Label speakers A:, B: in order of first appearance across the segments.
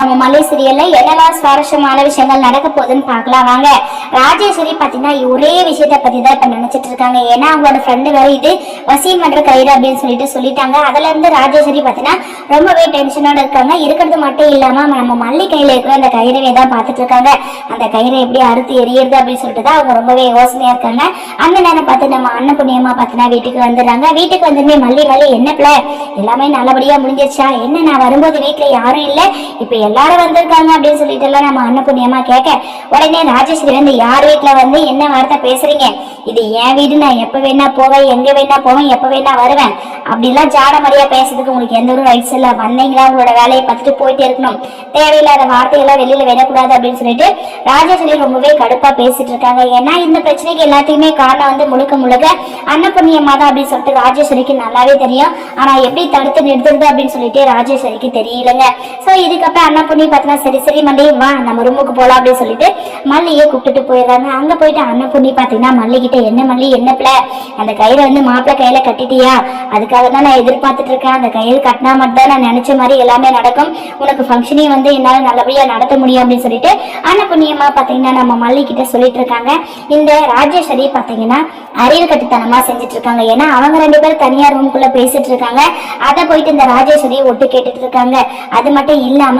A: நம்ம மல்லி சீரியல்ல என்னெல்லாம் சுவாரஸ்யமான விஷயங்கள் நடக்க போகுதுன்னு பார்க்கலாம் வாங்க. ராஜேஸ்வரி பாத்தீங்கன்னா ஒரே விஷயத்த பத்தி தான் இப்ப நினைச்சிட்டு இருக்காங்க. ஏன்னா அவங்களோட ஃப்ரெண்டு வேற இது வசீம் பண்ற கயிறு அப்படின்னு சொல்லிட்டாங்க. அதுல இருந்து ராஜேஸ்வரி பாத்தீங்கன்னா ரொம்பவே டென்ஷனோட இருக்காங்க. இருக்கிறது மட்டும் இல்லாம நம்ம மல்லி கையில இருக்கிற அந்த கயிறவே தான் பாத்துட்டு இருக்காங்க. அந்த கயிறை எப்படி அறுத்து எரியறது அப்படின்னு சொல்லிட்டு தான் அவங்க ரொம்பவே யோசனையா இருக்காங்க. அந்த நேரம் பார்த்து நம்ம அண்ணன் புண்ணியமா பாத்தீங்கன்னா வீட்டுக்கு வந்துடுறாங்க. வீட்டுக்கு வந்துமே மல்லி என்ன பிள்ளை எல்லாமே நல்லபடியா முடிஞ்சிருச்சா? என்ன நான் வரும்போது வீட்டுல யாரும் இல்ல, இப்ப எல்லாரும் வந்திருக்காங்க அப்படின்னு சொல்லிட்டு எல்லாம் நம்ம அண்ணன் புண்ணியமா கேட்க உடனே ராஜேஸ்வரி வந்து யார் வீட்டுல வந்து என்ன வார்த்தை பேசுறீங்க? இது என் வீடு, நான் எப்ப வேணா போவேன், எங்க வேணா போவேன், எப்ப வேணா வருவேன், அப்படிலாம் ஜாட மாதிரியா பேசுறதுக்கு உங்களுக்கு எந்த ஒரு ரைட்ஸ் இல்ல. வந்தீங்களா உங்களோட வேலையை பார்த்துட்டு போயிட்டே இருக்கணும், தேவையில்லாத வார்த்தையெல்லாம் வெளியில விடக்கூடாது அப்படின்னு சொல்லிட்டு ராஜேஸ்வரி ரொம்பவே கடுப்பா பேசிட்டு இருக்காங்க. ஏன்னா இந்த பிரச்சனைக்கு எல்லாத்தையுமே காரணம் வந்து முழுக்க முழுக்க அன்னபுண்ணியம்மா தான் அப்படின்னு சொல்லிட்டு ராஜேஸ்வரிக்கு நல்லாவே தெரியும். ஆனா எப்படி தடுத்து நிறுத்துறது அப்படின்னு சொல்லிட்டு ராஜேஸ்வரிக்கு தெரியலங்க. சோ இதுக்கப்புறம் அன்னபுண்ணி பார்த்தா சரி மல்லி வா நம்ம ரூமுக்கு போலாம் அப்படின்னு சொல்லிட்டு மல்லியை கூப்பிட்டுட்டு போயிடுறாங்க. அங்க போயிட்டு அன்னபுண்ணி பாத்தீங்கன்னா மல்லி கிட்ட என்ன மல்லி என்ன பிள்ளை அந்த கயிறை வந்து மாப்பிள்ளை கையில கட்டிட்டியா? அதுக்காக தான் நான் எதிர்பார்த்துட்டு இருக்கேன். அந்த கயிறு கட்டினா மட்டும் தான் நான் நினைச்ச மாதிரி எல்லாமே நடக்கும், உனக்கு ஃபங்க்ஷனையும் வந்து என்னால நல்லபடியா நடத்த முடியும் அப்படின்னு சொல்லிட்டு அன்னபுண்ணியமா பாத்தீங்கன்னா நம்ம மல்லி கிட்ட சொல்லிட்டு இருக்காங்க. இந்த ராஜேஸ்வரி பாத்தீங்கன்னா அறிவு கட்டுத்தனமா செஞ்சுட்டு இருக்காங்க. ஏன்னா அவங்க ரெண்டு பேரும் தனியார் ரூமுக்குள்ள பேசிட்டு இருக்காங்க. அதை போயிட்டு இந்த ராஜேஸ்வரி ஒட்டு கேட்டுட்டு இருக்காங்க. அது மட்டும் இல்லாம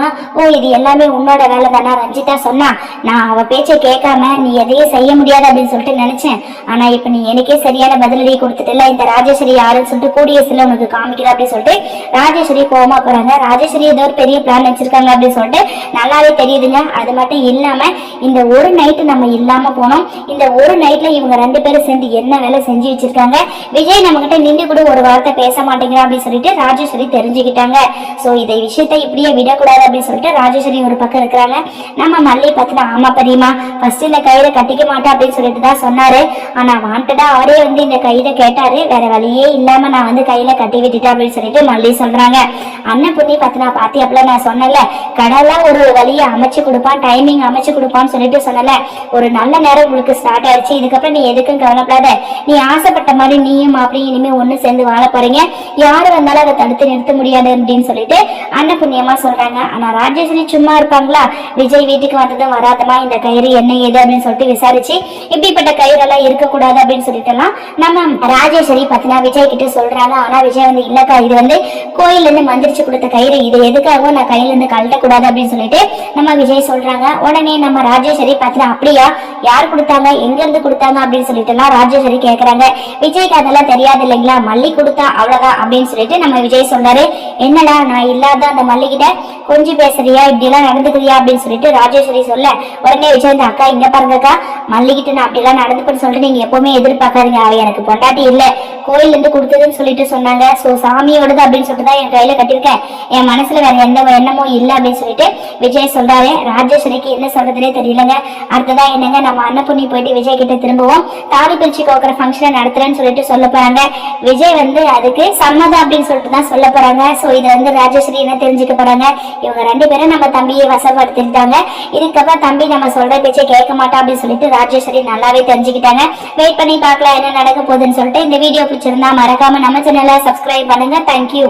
A: இது எல்லாமே உன்னோட வேலை தானா? ரஞ்சிதா சொன்னா நான் அவ பேச்சை கேட்காம நீ எதையும் செய்ய முடியாது அப்படின்னு சொல்லிட்டு நினைச்சேன். ஆனா இப்ப நீ எனக்கே சரியான பதிலடி கொடுத்துட்டுல, இந்த ராஜேஸ்வரி யாருன்னு சொல்லிட்டு கூடிய சில உனக்கு காமிக்கிற அப்படின்னு சொல்லிட்டு ராஜேஸ்வரி கோவமா போறாங்க. ராஜேஸ்வரி ஏதோ ஒரு பெரிய பிளான் வச்சிருக்காங்க அப்படின்னு சொல்லிட்டு நல்லாவே தெரியுதுங்க. அது மட்டும் இல்லாம இந்த ஒரு நைட்டு நம்ம இல்லாம போனோம். இந்த ஒரு நைட்ல இவங்க ரெண்டு பேரும் சேர்ந்து என்ன வேலை செஞ்சு வச்சிருக்காங்க. விஜய் நம்ம கிட்ட நின்று கூட ஒரு வார்த்தை பேச மாட்டேங்கிறா அப்படின்னு சொல்லிட்டு ராஜேஸ்வரி தெரிஞ்சுக்கிட்டாங்க. சோ இதை விஷயத்தை இப்படியே விடக்கூடாது அப்படின்னு சொல்லிட்டு ராஜேஸ்வரி ஒரு பக்கம் இருக்கிறாங்க. நம்ம மல்லி பார்த்துனா ஆமா பெரியமா ஃபர்ஸ்ட் இந்த கயிறை கட்டிக்க மாட்டேன் அப்படின்னு சொல்லிட்டு தான் சொன்னாரு. ஆனா வாண்டடா அவரே வந்து இந்த கையில கேட்டாரு, வேற வழியே இல்லாம நான் வந்து கையில கட்டி விட்டுட்டேன் அப்படின்னு சொல்லிட்டு மல்லி சொல்றாங்க. அண்ணன் புண்ணி பார்த்துனா பாத்தியாப்புல நான் சொன்னல கடலாம் ஒரு வழியை அமைச்சு கொடுப்பான், டைமிங் அமைச்சு கொடுப்பான்னு சொல்லிட்டு சொன்னல. ஒரு நல்ல நேரம் உங்களுக்கு ஸ்டார்ட் ஆயிடுச்சு. இதுக்கப்புறம் நீ எதுக்கும் கவலைப்படாத. நீ ஆசைப்பட்ட மாதிரி நீயும் அப்படியும் இனிமே ஒண்ணு சேர்ந்து வாழ போறீங்க. யாரு வந்தாலும் அதை தடுத்து நிறுத்த முடியாது அப்படின்னு சொல்லிட்டு அண்ணன் புண்ணியமா சொல்றாங்க. ஆனா ராஜேஸ்வரி சும்மா இருப்பாங்களா? விஜய் வீட்டுக்கு வந்ததும் வராதமா இந்த கயிறு என்ன ஏது அப்படின்னு சொல்லிட்டு விசாரிச்சு இப்படிப்பட்ட கயிறு எல்லாம் இருக்கக்கூடாது அப்படின்னு சொல்லிட்டு எல்லாம் நம்ம ராஜேஸ்வரி பாத்தீங்கன்னா விஜய் கிட்ட சொல்றாங்க. ஆனா விஜய் வந்து இல்லக்கா இது வந்து கோயில்ல இருந்து மந்திரிச்சு கொடுத்த கயிறு, இது எதுக்காகவும் நான் கையில இருந்து கழட்டக்கூடாது அப்படின்னு சொல்லிட்டு நம்ம விஜய் சொல்றாங்க. உடனே நம்ம ராஜேஸ்வரி பாத்தீங்கன்னா அப்படியா யார் கொடுத்தாங்க, எங்க இருந்து கொடுத்தாங்க அப்படின்னு சொல்லிட்டு எல்லாம் ராஜேஸ்வரி கேக்குறாங்க. விஜய்க்கு அதெல்லாம் தெரியாது இல்லைங்களா, மல்லி கொடுத்தா அவ்வளவுதான் அப்படின்னு சொல்லிட்டு நம்ம விஜய் சொல்றாரு. என்னடா நான் இல்லாத அந்த மல்லி கிட்ட கொஞ்சம் பேசுறியா, இப்படி எல்லாம் நடந்துக்கிறியா அப்படின்னு சொல்லிட்டு ராஜேஸ்வரி சொல்ல உடனே விஜய் இந்த அக்கா இங்க பாருங்கக்கா மல்லிகிட்ட நான் அப்படி எல்லாம் நடந்துப்பேன்னு சொல்லிட்டு நீங்க எப்பவுமே எதிர்பார்க்காதீங்க. அவ எனக்கு பொண்டாட்டி இல்ல, கோயில்ல இருந்து கொடுத்ததுன்னு சொல்லிட்டு சொன்னாங்க. சோ சாமியோடது அப்படின்னு சொல்லிட்டு தான் என் கையில கட்டிருக்கேன், என் மனசுல வேற எந்த எண்ணமும் இல்லை அப்படின்னு சொல்லிட்டு விஜய் சொல்றாரு. ராஜேஸ்வரிக்கு என்ன சொல்றதுனே தெரியலங்க. அடுத்ததான் என்னங்க நம்ம அன்னபுண்ணி போயிட்டு விஜய் கிட்ட திரும்பவும் தாலி பிரிச்சு கோக்குற ஃபங்க்ஷனை நடத்துறேன்னு சொல்லிட்டு சொல்ல போறாங்க. விஜய் வந்து அதுக்கு சம்மதம் அப்படின்னு சொல்லிட்டு தான் சொல்ல போறாங்க. சோ இதை வந்து ராஜேஸ்வரி என்ன தெரிஞ்சுக்க போறாங்க, இவங்க ரெண்டு பேரும் நம்ம தம்பியை வசப்படுத்திட்டாங்க, இதுக்கப்புறம் தம்பி நம்ம சொல்ற பேச்சை கேட்க மாட்டா அப்படின்னு சொல்லிட்டு ராஜேஸ்வரி நல்லாவே தெரிஞ்சுக்கிட்டாங்க. வெயிட் பண்ணி பார்க்கலாம் என்ன நடக்க போகுதுன்னு சொல்லிட்டு. இந்த வீடியோ பிடிச்சிருந்தா மறக்காம நம்ம சேனலை சப்ஸ்கிரைப் பண்ணுங்க. தேங்க்யூ.